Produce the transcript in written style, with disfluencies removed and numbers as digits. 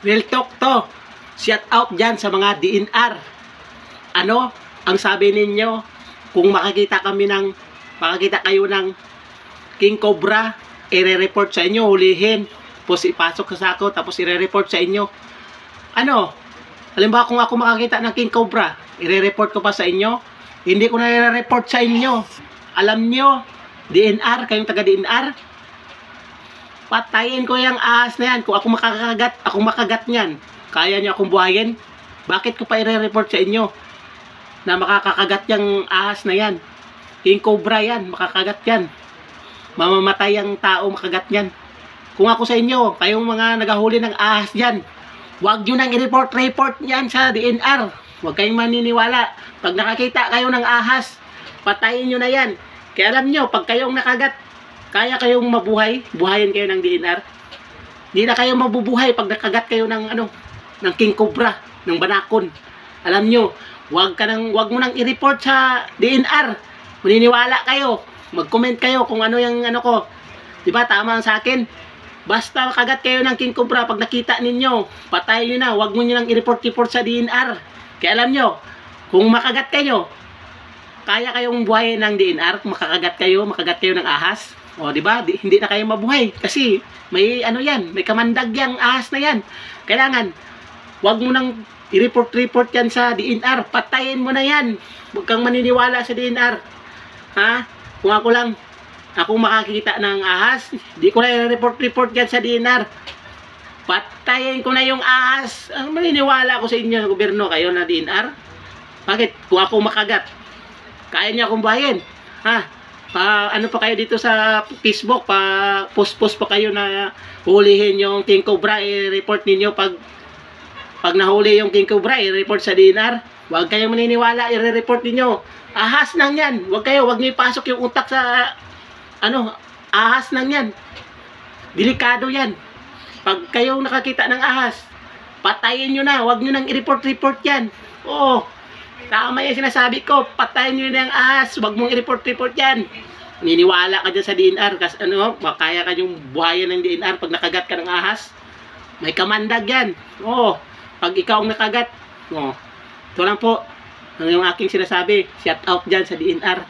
Real talk to. Shout out dyan sa mga DNR. Ano? Ang sabi ninyo, kung makakita kayo ng King Cobra, i-report sa inyo, hulihin. Tapos ipasok sa sako, tapos i-report sa inyo. Ano? Halimbawa kung ako makakita ng King Cobra, i-report ko pa sa inyo? Hindi ko na i-report sa inyo. Alam nyo, DNR, kayong taga-DNR, patayin ko yung ahas na yan. Kung ako makagat niyan. Kaya niyo akong buhayin? Bakit ko pa i-report sa inyo na makakagat yung ahas na yan? King Cobra yan, makakagat yan. Mamamatay ang tao makagat yan. Kung ako sa inyo, kayong mga nagahuli ng ahas yan, huwag nyo nang i-report yan sa DNR. Huwag kayong maniniwala. Pag nakakita kayo ng ahas, patayin nyo na yan. Kaya alam nyo, pag kayong nakagat, kaya kayong mabuhay, buhayin kayo ng DNR. Hindi na kayo mabubuhay pag nakagat kayo ng ng King Cobra, ng banakon. Alam nyo, huwag mo nang i-report sa DNR. Maniniwala kayo. Mag-comment kayo kung ano yung ko. 'Di ba tama ang sa akin? Basta makagat kayo ng King Cobra, pag nakita ninyo, patayin nyo na. Huwag mo nyo nang i-report sa DNR. Kaya alam nyo, kung makagat kayo, kaya kayong buhayin ng DNR. Makagat kayo ng ahas. O, di ba? Hindi na kayo mabuhay. Kasi, may may kamandag yang ahas na yan. Kailangan, huwag mo nang i-report yan sa DNR. Patayin mo na yan. Huwag kang maniniwala sa DNR. Ha? Kung ako makakita ng ahas, di ko na i-report yan sa DNR. Patayin ko na yung ahas. Maniniwala ko sa inyo, gobyerno, kayo na DNR. Bakit? Kung ako makagat, kaya niya akong buhayin. Ha? Ano pa kayo dito sa Facebook, post pa kayo na hulihin yung King Cobra, i-report ninyo pag nahuli yung King Cobra, i-report sa DNR. Huwag kayong maniniwala, i-report ninyo. Ahas nang yan. Huwag niyo ipasok yung utak sa ahas nang yan. Delikado yan. Pag kayong nakakita ng ahas, patayin nyo na. Huwag nyo nang i-report yan. Oo. Tama yung sinasabi ko, patayin nyo na yung ahas. Huwag mong i-report yan. Niniwala ka dyan sa DNR kasi kaya ka yung buhayan ng DNR pag nakagat ka ng ahas. May kamandag yan. Oo. Pag ikaw ang nakagat, ito lang po ang yung aking sinasabi. Shout out dyan sa DNR.